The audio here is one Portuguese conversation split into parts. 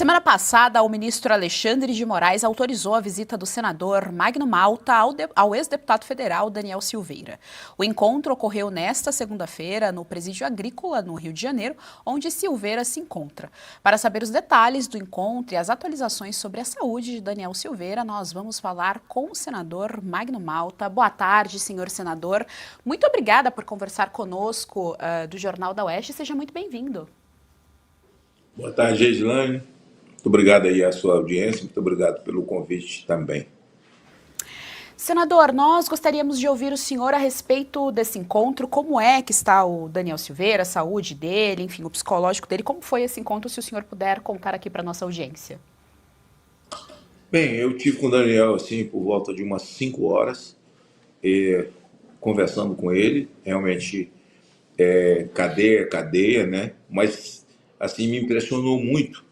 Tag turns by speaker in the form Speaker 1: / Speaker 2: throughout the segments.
Speaker 1: Semana passada, o ministro Alexandre de Moraes autorizou a visita do senador Magno Malta ao ex-deputado federal Daniel Silveira. O encontro ocorreu nesta segunda-feira no Presídio Agrícola, no Rio de Janeiro, onde Silveira se encontra. Para saber os detalhes do encontro e as atualizações sobre a saúde de Daniel Silveira, nós vamos falar com o senador Magno Malta. Boa tarde, senhor senador. Muito obrigada por conversar conosco do Jornal da Oeste. Seja muito bem-vindo.
Speaker 2: Boa tarde, Gislaine. Muito obrigado aí à sua audiência, muito obrigado pelo convite também.
Speaker 1: Senador, nós gostaríamos de ouvir o senhor a respeito desse encontro. Como é que está o Daniel Silveira, a saúde dele, enfim, o psicológico dele? Como foi esse encontro, se o senhor puder contar aqui para a nossa audiência?
Speaker 2: Bem, eu tive com o Daniel assim por volta de umas 5 horas, conversando com ele, realmente cadeia, né? Mas assim me impressionou muito,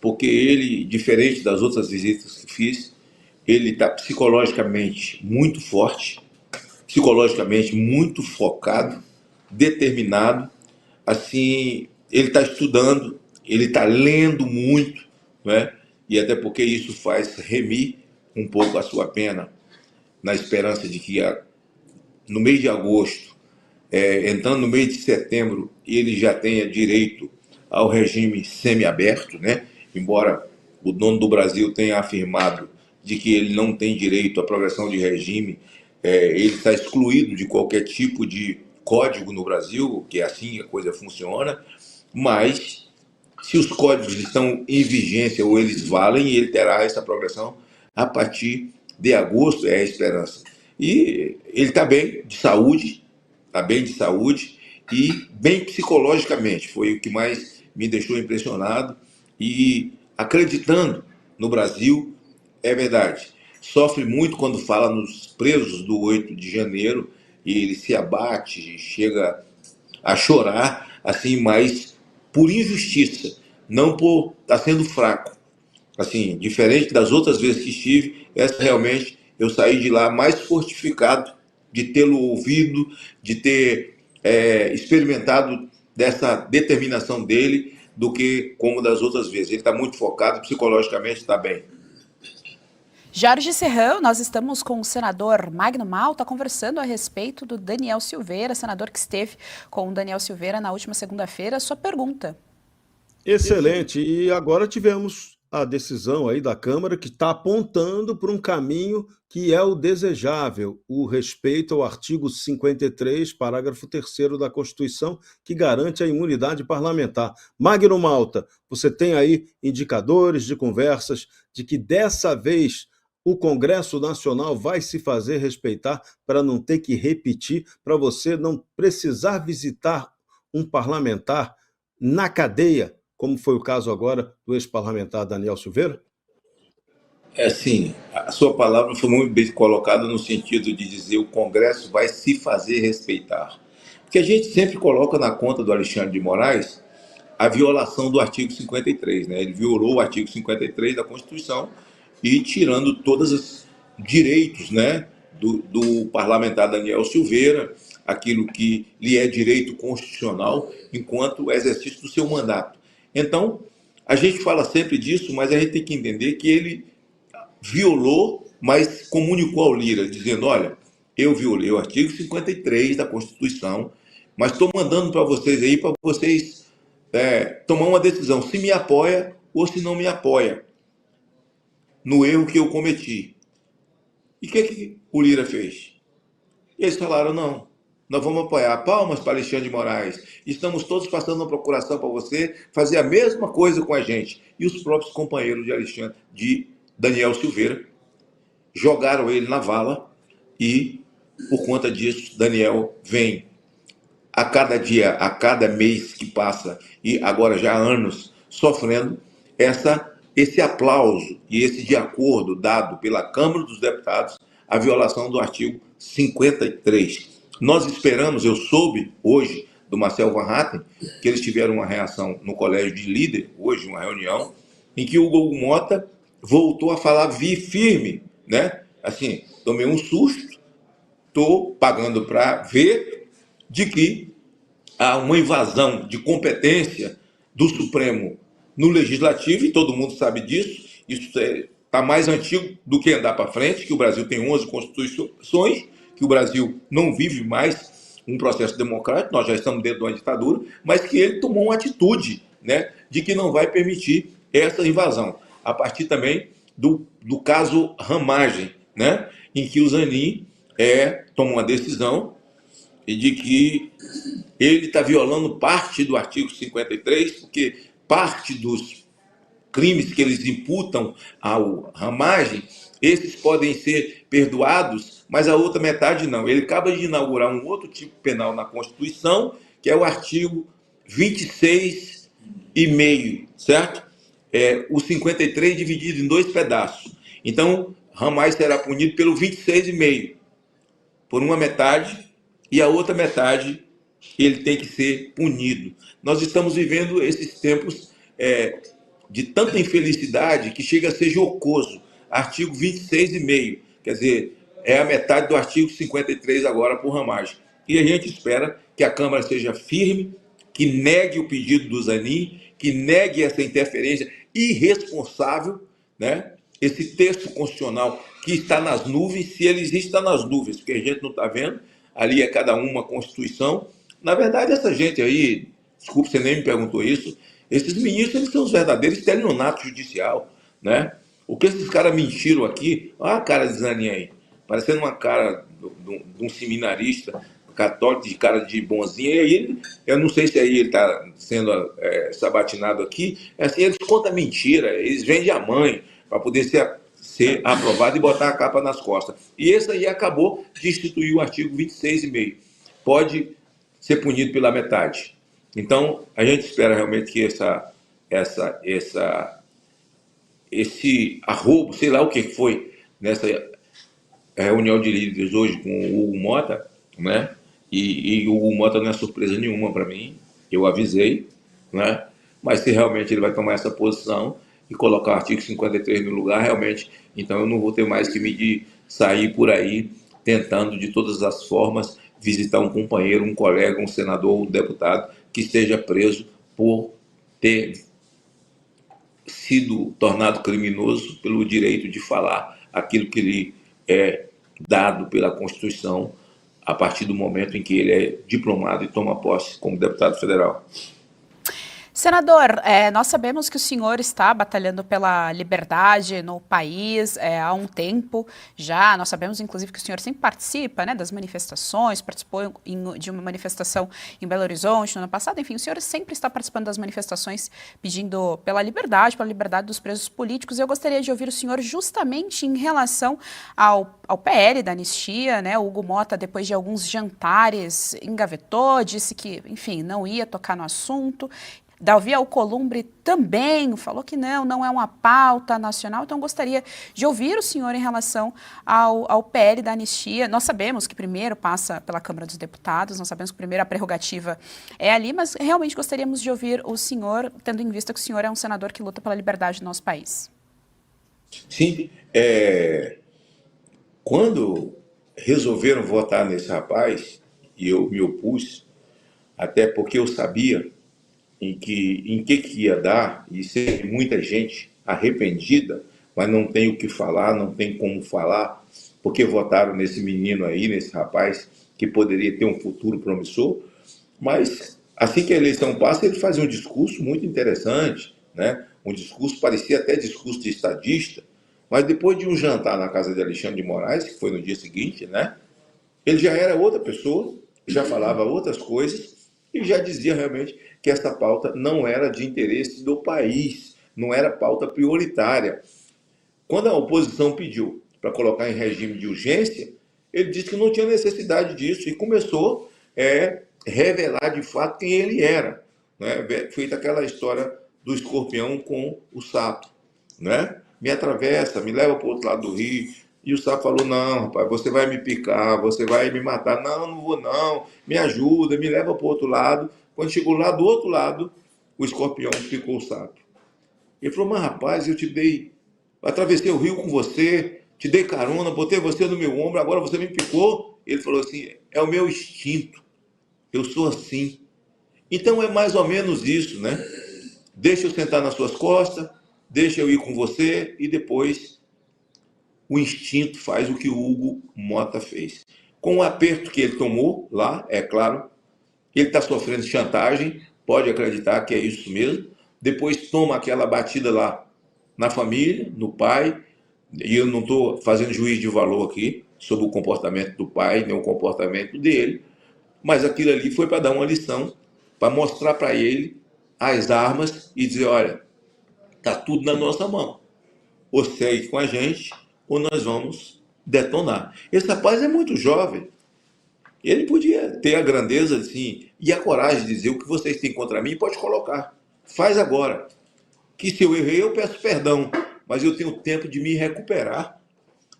Speaker 2: porque ele, diferente das outras visitas que fiz, ele está psicologicamente muito forte, psicologicamente muito focado, determinado. Assim, ele está estudando, ele está lendo muito, né? E até porque isso faz remir um pouco a sua pena, na esperança de que no mês de agosto, entrando no mês de setembro, ele já tenha direito ao regime semiaberto, né? Embora o dono do Brasil tenha afirmado de que ele não tem direito à progressão de regime, ele está excluído de qualquer tipo de código no Brasil, que é assim a coisa funciona, mas se os códigos estão em vigência ou eles valem, ele terá essa progressão a partir de agosto, é a esperança. E ele está bem de saúde e bem psicologicamente, foi o que mais me deixou impressionado e acreditando no Brasil, é verdade. Sofre muito quando fala nos presos do 8 de janeiro e ele se abate, chega a chorar, assim, mas por injustiça, não por estar sendo fraco. Assim, diferente das outras vezes que estive, essa realmente eu saí de lá mais fortificado de tê-lo ouvido, de ter experimentado dessa determinação dele do que como das outras vezes. Ele está muito focado, psicologicamente está bem.
Speaker 1: Jorge Serrão, nós estamos com o senador Magno Malta conversando a respeito do Daniel Silveira, senador que esteve com o Daniel Silveira na última segunda-feira. Sua pergunta.
Speaker 3: Excelente. E agora tivemos a decisão aí da Câmara que está apontando para um caminho que é o desejável, o respeito ao artigo 53, parágrafo 3º da Constituição, que garante a imunidade parlamentar. Magno Malta, você tem aí indicadores de conversas de que dessa vez o Congresso Nacional vai se fazer respeitar para não ter que repetir, para você não precisar visitar um parlamentar na cadeia, como foi o caso agora do ex-parlamentar Daniel Silveira?
Speaker 2: Sim, a sua palavra foi muito bem colocada no sentido de dizer o Congresso vai se fazer respeitar. Porque a gente sempre coloca na conta do Alexandre de Moraes a violação do artigo 53, né? Ele violou o artigo 53 da Constituição e tirando todos os direitos, né, do parlamentar Daniel Silveira, aquilo que lhe é direito constitucional enquanto exercício do seu mandato. Então, a gente fala sempre disso, mas a gente tem que entender que ele violou, mas comunicou ao Lira, dizendo, olha, eu violei o artigo 53 da Constituição, mas estou mandando para vocês aí, para vocês tomar uma decisão, se me apoia ou se não me apoia no erro que eu cometi. E o que o Lira fez? E eles falaram, não, nós vamos apoiar. Palmas para Alexandre de Moraes. Estamos todos passando uma procuração para você fazer a mesma coisa com a gente. E os próprios companheiros de Alexandre, de Daniel Silveira, jogaram ele na vala e, por conta disso, Daniel vem a cada dia, a cada mês que passa, e agora já há anos, sofrendo esse aplauso e esse de acordo dado pela Câmara dos Deputados à violação do artigo 53. Nós esperamos, eu soube hoje do Marcel Van Hatten, que eles tiveram uma reação no Colégio de Líder, hoje, uma reunião, em que o Hugo Mota voltou a falar firme, né? Assim, tomei um susto, estou pagando para ver de que há uma invasão de competência do Supremo no legislativo, e todo mundo sabe disso, isso está mais antigo do que andar para frente, que o Brasil tem 11 constituições, que o Brasil não vive mais um processo democrático, nós já estamos dentro de uma ditadura, mas que ele tomou uma atitude, né, de que não vai permitir essa invasão. A partir também do caso Ramagem, né, em que o Zanin tomou uma decisão e de que ele está violando parte do artigo 53, porque parte dos crimes que eles imputam ao Ramagem, esses podem ser perdoados, mas a outra metade não. Ele acaba de inaugurar um outro tipo penal na Constituição, que é o artigo 26 e meio, certo? O 53 dividido em dois pedaços. Então, Ramagem será punido pelo 26 e meio, por uma metade, e a outra metade ele tem que ser punido. Nós estamos vivendo esses tempos de tanta infelicidade que chega a ser jocoso. Artigo 26 e meio, quer dizer, é a metade do artigo 53 agora por Ramagem. E a gente espera que a Câmara seja firme, que negue o pedido do Zanin, que negue essa interferência irresponsável, né? Esse texto constitucional que está nas nuvens, se ele existe, está nas nuvens, porque a gente não está vendo, ali é cada uma Constituição. Na verdade, essa gente aí, desculpe, você nem me perguntou isso, esses ministros, eles são os verdadeiros estelionatos judicial, né? O que esses caras mentiram aqui, olha a cara de Zanin aí, parecendo uma cara de um seminarista católico, de cara de bonzinho, e aí, eu não sei se aí ele está sendo sabatinado aqui, assim, eles contam mentira, eles vendem a mãe para poder ser aprovado e botar a capa nas costas. E esse aí acabou de instituir o artigo 26 e meio. Pode ser punido pela metade. Então, a gente espera realmente que esse arrobo, sei lá o que foi, nessa reunião de líderes hoje com o Hugo Mota, né? E o Hugo Mota não é surpresa nenhuma para mim, eu avisei, né? Mas se realmente ele vai tomar essa posição e colocar o artigo 53 no lugar, realmente, então eu não vou ter mais que me sair por aí tentando de todas as formas visitar um companheiro, um colega, um senador, um deputado que esteja preso por ter sido tornado criminoso pelo direito de falar aquilo que lhe é dado pela Constituição a partir do momento em que ele é diplomado e toma posse como deputado federal.
Speaker 1: Senador, nós sabemos que o senhor está batalhando pela liberdade no país há um tempo já. Nós sabemos, inclusive, que o senhor sempre participa, né, das manifestações, participou de uma manifestação em Belo Horizonte no ano passado. Enfim, o senhor sempre está participando das manifestações pedindo pela liberdade dos presos políticos. Eu gostaria de ouvir o senhor justamente em relação ao PL da anistia, né? O Hugo Mota, depois de alguns jantares, engavetou, disse que, enfim, não ia tocar no assunto. Davi Alcolumbre também falou que não é uma pauta nacional, então gostaria de ouvir o senhor em relação ao PL da anistia. Nós sabemos que primeiro passa pela Câmara dos Deputados, nós sabemos que primeiro a prerrogativa é ali, mas realmente gostaríamos de ouvir o senhor, tendo em vista que o senhor é um senador que luta pela liberdade do nosso país.
Speaker 2: Sim, quando resolveram votar nesse rapaz, e eu me opus, até porque eu sabia em que ia dar, e sempre muita gente arrependida, mas não tem o que falar, não tem como falar, porque votaram nesse menino aí, nesse rapaz, que poderia ter um futuro promissor, mas assim que a eleição passa, ele faz um discurso muito interessante, né? Um discurso, parecia até discurso de estadista, mas depois de um jantar na casa de Alexandre de Moraes, que foi no dia seguinte, né? Ele já era outra pessoa, já falava outras coisas, e já dizia realmente que essa pauta não era de interesse do país, não era pauta prioritária. Quando a oposição pediu para colocar em regime de urgência, ele disse que não tinha necessidade disso e começou a revelar de fato quem ele era, né? Feita aquela história do escorpião com o sapo, né? Me atravessa, me leva para o outro lado do rio. E o sapo falou, não, rapaz, você vai me picar, você vai me matar. Não, não vou não, me ajuda, me leva para o outro lado. Quando chegou lá do outro lado, o escorpião picou o sapo. Ele falou, mas rapaz, eu atravessei o rio com você, te dei carona, botei você no meu ombro, agora você me picou. Ele falou assim, é o meu instinto, eu sou assim. Então é mais ou menos isso, né? deixa eu sentar nas suas costas, deixa eu ir com você, e depois o instinto faz o que o Hugo Mota fez. Com o aperto que ele tomou lá, é claro, ele está sofrendo chantagem, pode acreditar que é isso mesmo. Depois toma aquela batida lá na família, no pai, e eu não estou fazendo juízo de valor aqui sobre o comportamento do pai, nem o comportamento dele, mas aquilo ali foi para dar uma lição, para mostrar para ele as armas e dizer, olha, está tudo na nossa mão. Ou segue com a gente, ou nós vamos detonar. Esse rapaz é muito jovem. Ele podia ter a grandeza, assim, e a coragem de dizer o que vocês têm contra mim, pode colocar. Faz agora. Que se eu errei, eu peço perdão. Mas eu tenho tempo de me recuperar,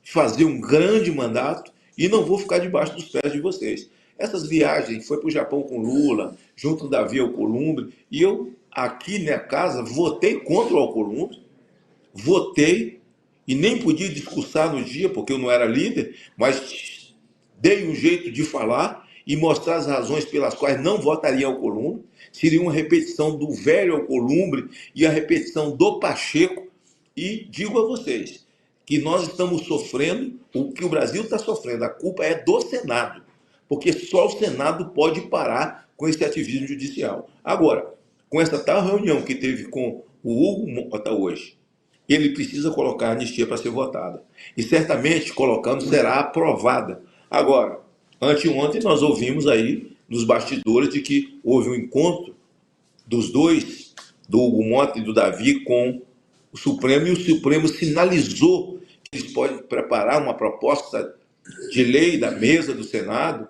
Speaker 2: fazer um grande mandato e não vou ficar debaixo dos pés de vocês. Essas viagens, foi para o Japão com Lula, junto com Davi Alcolumbre, e eu, aqui na casa, votei contra o Alcolumbre, votei, e nem podia discursar no dia, porque eu não era líder, mas dei um jeito de falar e mostrar as razões pelas quais não votaria Alcolumbre. Seria uma repetição do velho Alcolumbre e a repetição do Pacheco. E digo a vocês que nós estamos sofrendo o que o Brasil está sofrendo. A culpa é do Senado, porque só o Senado pode parar com esse ativismo judicial. Agora, com essa tal reunião que teve com o Hugo Mota hoje, ele precisa colocar a anistia para ser votada. E certamente, colocando, será aprovada. Agora, anteontem nós ouvimos aí, nos bastidores, de que houve um encontro dos dois, do Hugo Mota e do Davi, com o Supremo, e o Supremo sinalizou que eles podem preparar uma proposta de lei da mesa do Senado,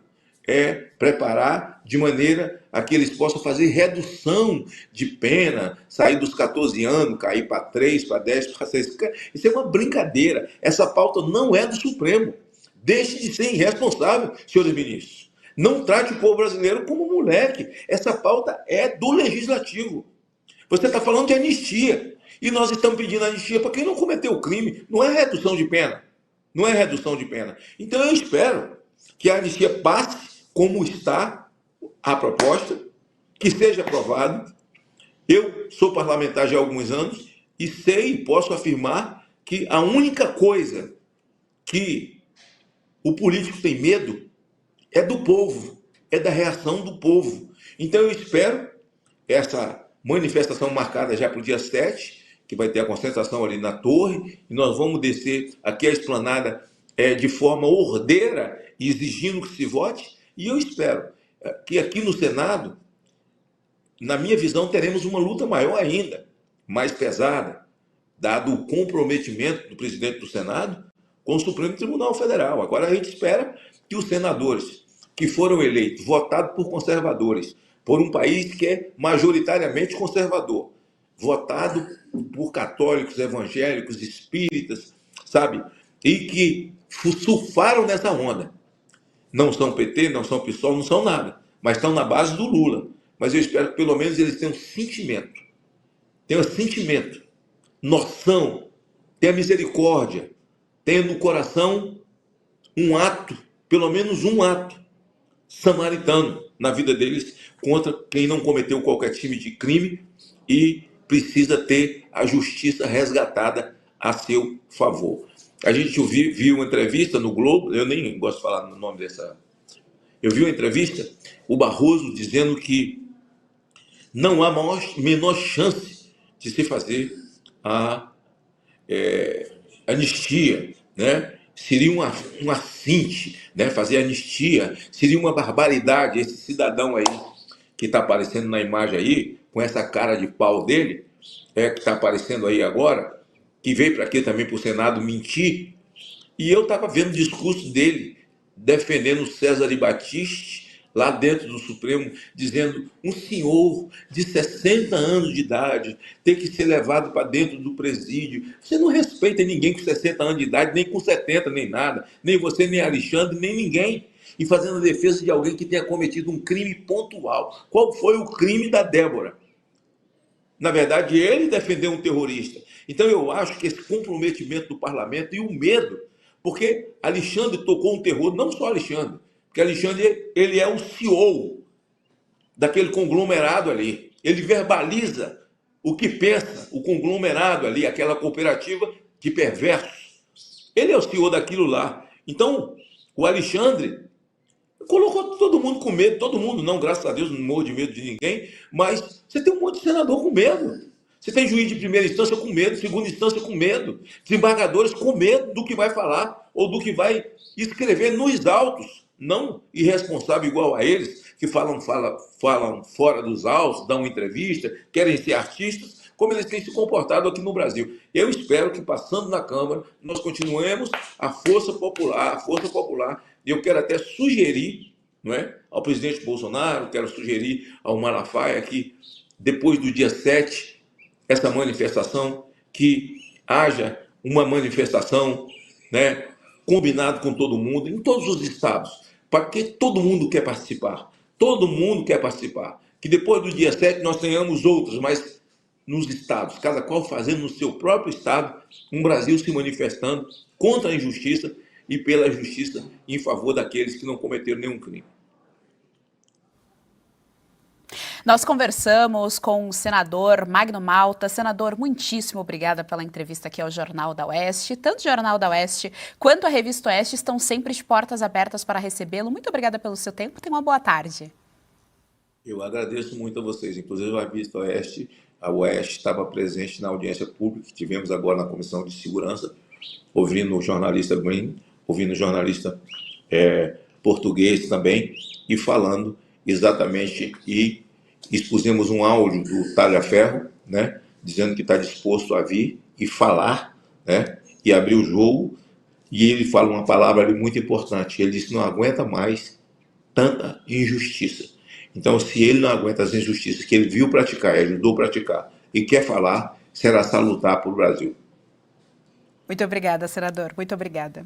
Speaker 2: preparar de maneira a que eles possam fazer redução de pena, sair dos 14 anos, cair para 3, para 10, para 6. Isso é uma brincadeira. Essa pauta não é do Supremo. Deixe de ser irresponsável, senhores ministros. Não trate o povo brasileiro como moleque. Essa pauta é do Legislativo. Você está falando de anistia. E nós estamos pedindo anistia para quem não cometeu crime. Não é redução de pena. Não é redução de pena. Então eu espero que a anistia passe como está a proposta, que seja aprovado. Eu sou parlamentar já há alguns anos e sei e posso afirmar que a única coisa que o político tem medo é do povo, é da reação do povo. Então eu espero essa manifestação marcada já para o dia 7, que vai ter a concentração ali na torre, e nós vamos descer aqui a esplanada de forma ordeira, exigindo que se vote, e eu espero que aqui no Senado, na minha visão, teremos uma luta maior ainda, mais pesada, dado o comprometimento do presidente do Senado com o Supremo Tribunal Federal. Agora a gente espera que os senadores que foram eleitos, votados por conservadores, por um país que é majoritariamente conservador, votado por católicos, evangélicos, espíritas, sabe? E que surfaram nessa onda. Não são PT, não são PSOL, não são nada, mas estão na base do Lula. Mas eu espero que pelo menos eles tenham sentimento, noção, tenha misericórdia, tenha no coração um ato, pelo menos um ato samaritano na vida deles contra quem não cometeu qualquer tipo de crime e precisa ter a justiça resgatada a seu favor. A gente viu uma entrevista no Globo, eu nem gosto de falar no nome dessa... Eu vi uma entrevista, o Barroso dizendo que não há menor chance de se fazer a anistia, né? Seria um assinte, né? Fazer anistia, seria uma barbaridade. Esse cidadão aí, que está aparecendo na imagem aí, com essa cara de pau dele, que está aparecendo aí agora, que veio para aqui também para o Senado mentir, e eu estava vendo o discurso dele, defendendo César de Batiste, lá dentro do Supremo, dizendo um senhor de 60 anos de idade ter que ser levado para dentro do presídio. Você não respeita ninguém com 60 anos de idade, nem com 70, nem nada. Nem você, nem Alexandre, nem ninguém. E fazendo a defesa de alguém que tenha cometido um crime pontual. Qual foi o crime da Débora? Na verdade, ele defendeu um terrorista. Então eu acho que esse comprometimento do parlamento e o medo, porque Alexandre tocou um terror, não só Alexandre, porque Alexandre, ele é o CEO daquele conglomerado ali. Ele verbaliza o que pensa o conglomerado ali, aquela cooperativa de perversos. Ele é o senhor daquilo lá. Então, o Alexandre colocou todo mundo com medo, todo mundo não, graças a Deus, não morro de medo de ninguém, mas você tem um monte de senador com medo. Você tem juiz de primeira instância com medo, segunda instância com medo, desembargadores com medo do que vai falar ou do que vai escrever nos autos, não irresponsável igual a eles, que falam fora dos autos, dão entrevista, querem ser artistas, como eles têm se comportado aqui no Brasil. Eu espero que, passando na Câmara, nós continuemos a força popular. E eu quero até sugerir, não é, ao presidente Bolsonaro, quero sugerir ao Malafaia que, depois do dia 7, essa manifestação, que haja uma manifestação, né, combinado com todo mundo, em todos os estados, porque todo mundo quer participar. Todo mundo quer participar. Que depois do dia 7 nós tenhamos outros, mas nos estados, cada qual fazendo no seu próprio estado, um Brasil se manifestando contra a injustiça e pela justiça em favor daqueles que não cometeram nenhum crime.
Speaker 1: Nós conversamos com o senador Magno Malta. Senador, muitíssimo obrigada pela entrevista aqui ao Jornal da Oeste. Tanto o Jornal da Oeste quanto a Revista Oeste estão sempre de portas abertas para recebê-lo. Muito obrigada pelo seu tempo. Tenha uma boa tarde.
Speaker 2: Eu agradeço muito a vocês. Inclusive, a Revista Oeste, a Oeste estava presente na audiência pública que tivemos agora na Comissão de Segurança, ouvindo o jornalista Green, ouvindo o jornalista português também, e falando exatamente, e expusemos um áudio do Talhaferro, né, dizendo que está disposto a vir e falar, né, e abrir o jogo, e ele fala uma palavra ali muito importante. Ele disse que não aguenta mais tanta injustiça. Então, se ele não aguenta as injustiças que ele viu praticar e ajudou a praticar e quer falar, será salutar para o Brasil.
Speaker 1: Muito obrigada, senador. Muito obrigada.